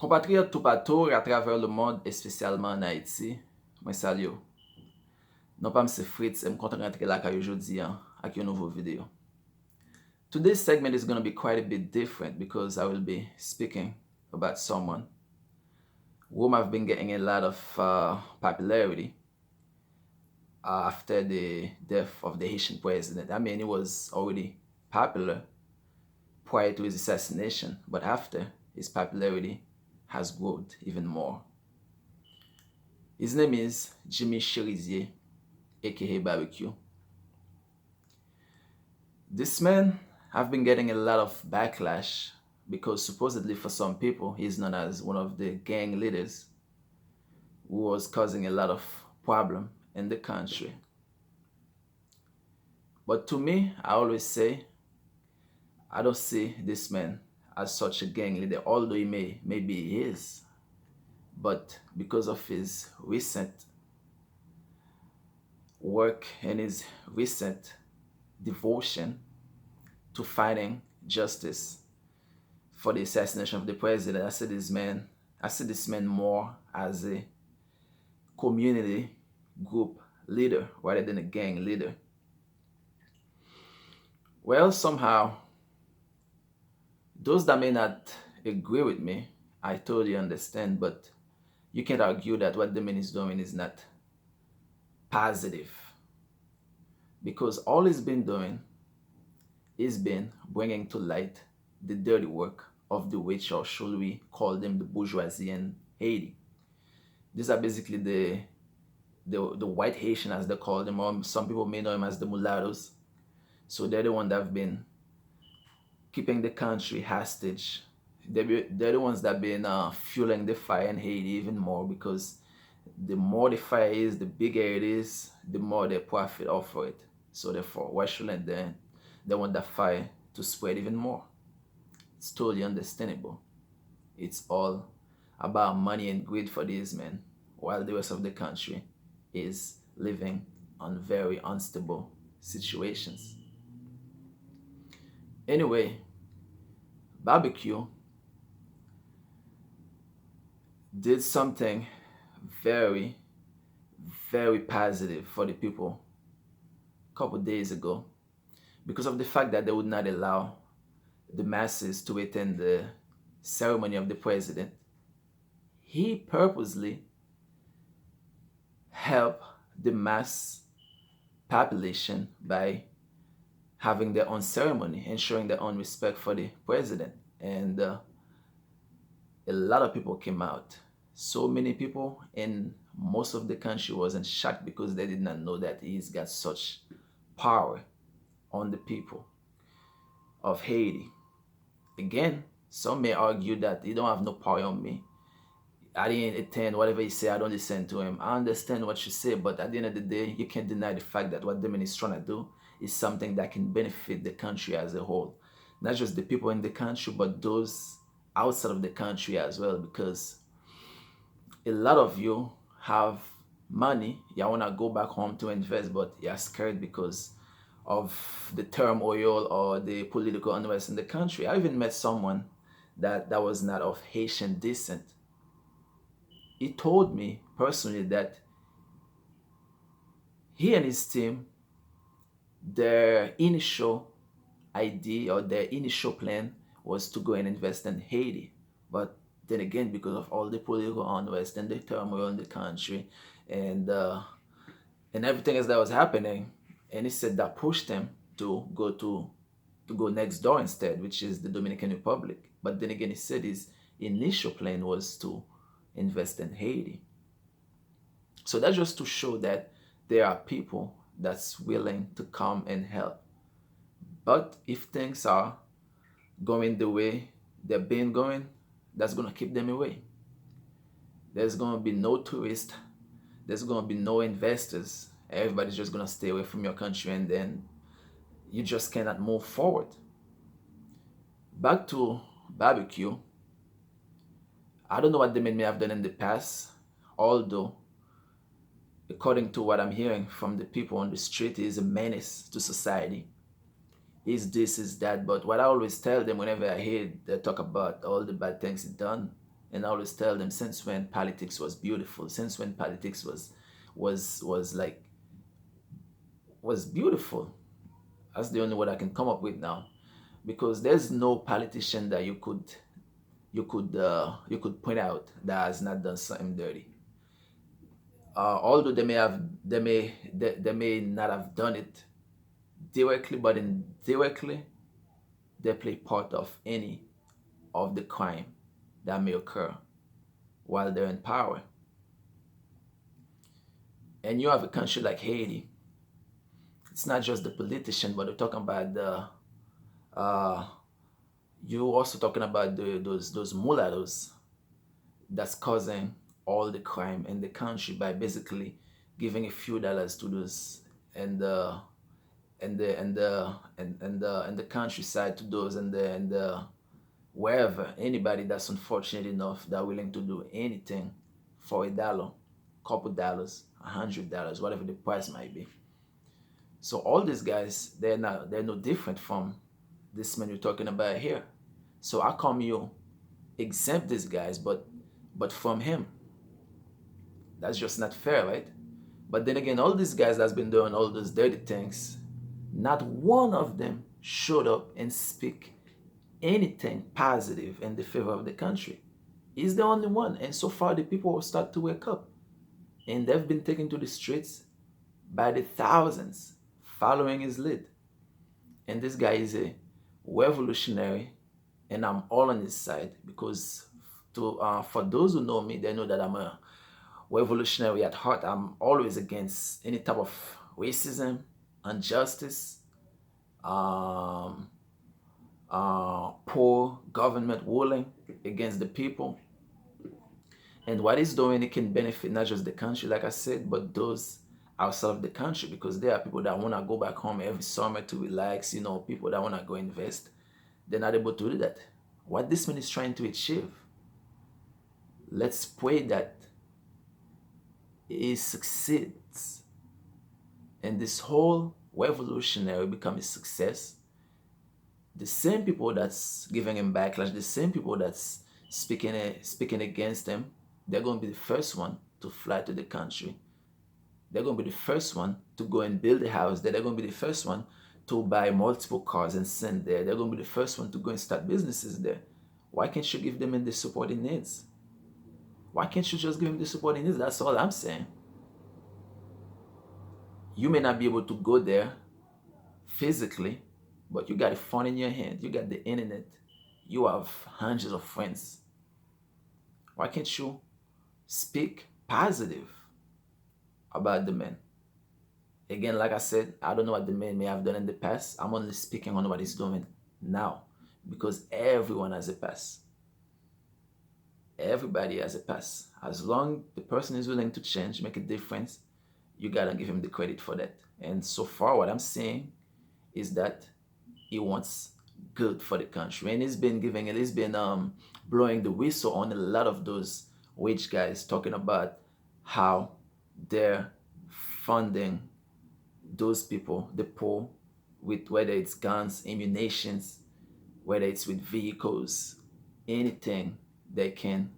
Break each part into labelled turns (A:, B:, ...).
A: Compatriotes tout partout à travers le monde, et spécialement en Haïti, moi salue. Non pas M. Fritz, et je suis content de rentrer là aujourd'hui avec une nouvelle vidéo. Today's segment is going to be quite a bit different because I will be speaking about someone whom I've been getting a lot of popularity after the death of the Haitian president. I mean, he was already popular prior to his assassination, but after, his popularity has grown even more. His name is Jimmy Cherizier, aka Barbecue. This man have been getting a lot of backlash because supposedly for some people he's known as one of the gang leaders who was causing a lot of problem in the country. But to me, I always say I don't see this man as such a gang leader, although maybe he is. But because of his recent work and his recent devotion to fighting justice for the assassination of the president, I see this man more as a community group leader rather than a gang leader. Well, somehow, those that may not agree with me, I totally understand, but you can't argue that what the man is doing is not positive. Because all he's been doing is been bringing to light the dirty work of the rich, or should we call them the bourgeoisie in Haiti. These are basically the white Haitian, as they call them, or some people may know them as the mulattoes. So they're the ones that have been keeping the country hostage. They're the ones that have been fueling the fire in Haiti even more, because the more the fire is, the bigger it is, the more they profit off of it. So therefore, why shouldn't they want that fire to spread even more? It's totally understandable. It's all about money and greed for these men, while the rest of the country is living on very unstable situations. Anyway, Barbecue did something very, very positive for the people a couple days ago, because of the fact that they would not allow the masses to attend the ceremony of the president. He purposely helped the mass population by having their own ceremony and showing their own respect for the president. And a lot of people came out. So many people, and most of the country was in shock because they did not know that he's got such power on the people of Haiti. Again, some may argue that he don't have no power on me. I didn't attend whatever he say, I don't listen to him. I understand what you say, but at the end of the day, you can't deny the fact that what the man is trying to do is something that can benefit the country as a whole. Not just the people in the country, but those outside of the country as well, because a lot of you have money, you want to go back home to invest, but you're scared because of the turmoil or the political unrest in the country. I even met someone that was not of Haitian descent. He told me personally that he and his team, their initial idea or their initial plan was to go and invest in Haiti. But then again, because of all the political unrest and the turmoil in the country and everything else that was happening, and he said that pushed him to go next door instead, which is the Dominican Republic. But then again, he said his initial plan was to invest in Haiti. So that's just to show that there are people that's willing to come and help. But if things are going the way they've been going, that's going to keep them away. There's going to be no tourists. There's going to be no investors. Everybody's just going to stay away from your country, and then you just cannot move forward. Back to Barbecue. I don't know what the man may have done in the past, although, according to what I'm hearing from the people on the street, he is a menace to society. Is this, is that. But what I always tell them whenever I hear they talk about all the bad things he done, And I always tell them, since when politics was beautiful, since when politics was like was beautiful. That's the only word I can come up with now, because there's no politician that you could point out that has not done something dirty. Although they may not have done it directly, but indirectly they play part of any of the crime that may occur while they're in power. And you have a country like Haiti. It's not just the politician, but we're talking about the uh, you're also talking about those mulattoes that's causing all the crime in the country by basically giving a few dollars to those and the countryside, to those and the wherever, anybody that's unfortunate enough that willing to do anything for $1, couple dollars, $100, whatever the price might be. So all these guys, they're no different from this man you're talking about here. So how come you exempt these guys, but from him? That's just not fair, right? But then again, all these guys that's been doing all those dirty things, not one of them showed up and speak anything positive in the favor of the country. He's the only one. And so far, the people will start to wake up. And they've been taken to the streets by the thousands following his lead. And this guy is a revolutionary, and I'm all on his side because for those who know me, they know that I'm a revolutionary at heart. I'm always against any type of racism, injustice, um, poor government ruling against the people. And what he's doing, it can benefit not just the country, like I said, but those outside of the country, because there are people that want to go back home every summer to relax, people that want to go invest. They're not able to do that. What this man is trying to achieve, let's pray that he succeeds and this whole revolutionary become a success. The same people that's giving him backlash, the same people that's speaking against him, they're going to be the first one to fly to the country. They're going to be the first one to go and build a house there. They're going to be the first one to buy multiple cars and send there. They're going to be the first one to go and start businesses there. Why can't you give them the support he needs? Why can't you just give him the support he needs? That's all I'm saying. You may not be able to go there physically, but you got a phone in your hand. You got the internet. You have hundreds of friends. Why can't you speak positive about the man? Again, like I said, I don't know what the man may have done in the past. I'm only speaking on what he's doing now, because everyone has a past. Everybody has a past. As long the person is willing to change, make a difference, you gotta give him the credit for that. And so far, what I'm saying is that he wants good for the country, and he's been blowing the whistle on a lot of those rich guys, talking about how they're funding those people, the poor, with whether it's guns, ammunitions, whether it's with vehicles, anything they can,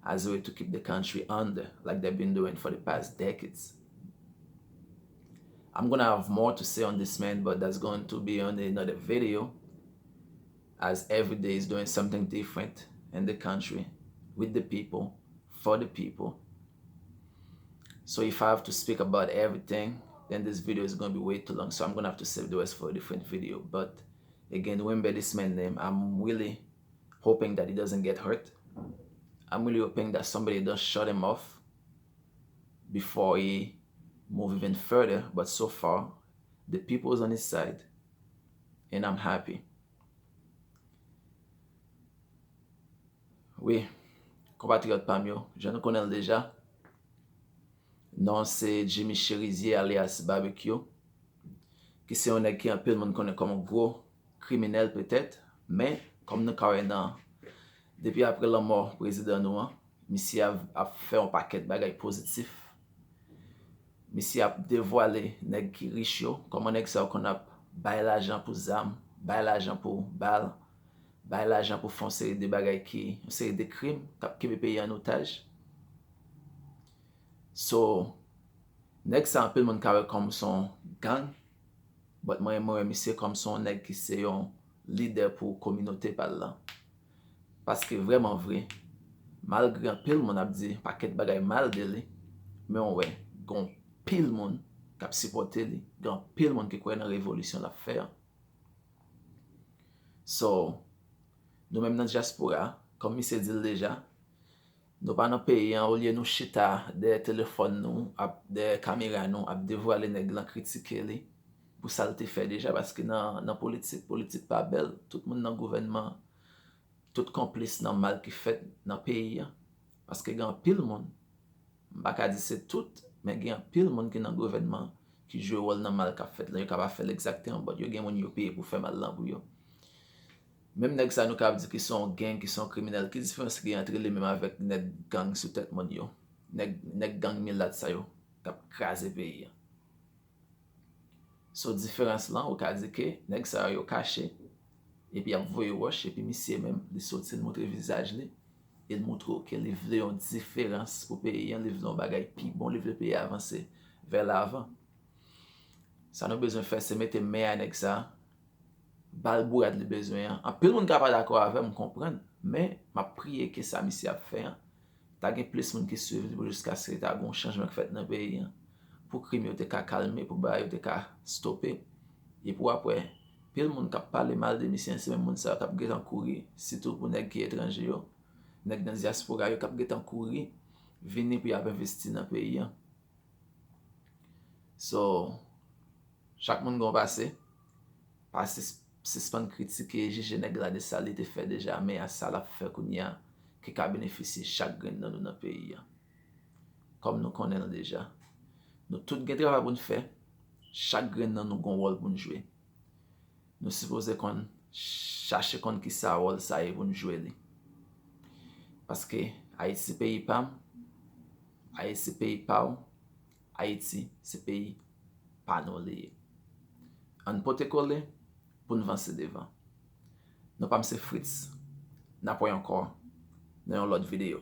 A: as a way to keep the country under, like they've been doing for the past decades. I'm gonna have more to say on this man, but that's going to be on another video, as every day is doing something different in the country, with the people, for the people. So if I have to speak about everything, then this video is going to be way too long. So I'm going to have to save the rest for a different video. But again, remember this man's name. I'm really hoping that he doesn't get hurt. I'm really hoping that somebody does shut him off before he move even further. But so far, the people is on his side, and I'm happy. Oui, compatriote parmi yo, je nous connais déjà. Non, c'est Jimmy Cherizier alias Barbecue, qui c'est un nèg qui un peu le monde connaît comme un gros criminel peut-être, mais comme nous connaissons, depuis après la mort président nous, monsieur a fait un paquet de bagages positifs. Monsieur a dévoilé nèg qui riche yo, comment nèg ça qu'on a bail l'argent pour zam, bail l'argent pour balle, bay l'argent pour faire une série de bagages qui, une série de crimes qui peut payer en otage. So, next ça, un peu le monde carré comme son gang, but moi, c'est comme son nèg qui c'est un leader pour communauté par là. Parce que vraiment vrai, malgré un pile monde a dit paquet de bagages mal de lui, mais on ouais, gon pile monde qui a supporté lui, gon pile monde qui croit dans la révolution la faire. So, nous même dans la diaspora, comme monsieur dit déjà, nous pas dans pays au lieu nous chita des téléphones nous, des caméras nous, à dévoiler nèg lan critiquer li pour ça le fait déjà parce que dans politique pas belle, tout le monde dans gouvernement, tout complice dans mal qui fait dans pays parce que grand pile monde, pas ka dire c'est tout, mais grand pile monde qui dans gouvernement qui joue rôle dans mal qu'a fait là, yo capable faire exactement, but yo gen moun yo paye pour faire mal là pour yo. Même nèg ça nous capable dire qu'ils sont gang, qui sont criminels, qui différence qui entre les mêmes avec nèg gang sous tête monde yo. Nèg gang milat ça yo, k'ap craser pays. So différence là, on ka dire que nèg ça yo caché et puis a voye wash et puis monsieur même il sorti montrer visage li, il montre que il vle une différence pour pays, il vle un bagay pi bon, il vle pays avancer vers l'avant. Ça nous besoin faire c'est mettre main à nèg ça. Balbourade le besoin. En peu monde pas d'accord avec me comprendre, mais m'a prié que ça monsieur a fait. T'as gen plus monde qui suivent jusqu'à ce que t'as un changement fait dans le pays pour crime te ka calmer, pour ba te ka stopper et pour après pile monde qui parle mal de monsieur c'est même monde ça qui get en courir surtout pour nèg qui étranger yo, nèg dans diaspora yo qui get en courir venir pour investir dans le pays. So chaque monde gon passer suspend critiquer juger nèg la de ça li te fait déjà mais à ça la fait qu'on y a qui ka bénéficier chaque grain dans notre pays comme nous connaissons déjà nous tout gen travail pour nous faire chaque grain dans nous gon rôle pour nous jouer nous supposé qu'on chercher qu'on qui ça rôle ça est pour nous jouer li parce que Haïti pays pam Haïti pays pa Haïti c'est pays pas nous lié on peut te coller pour nous avancer devant. Nous pas M. Fritz. N'a pas encore dans l'autre vidéo.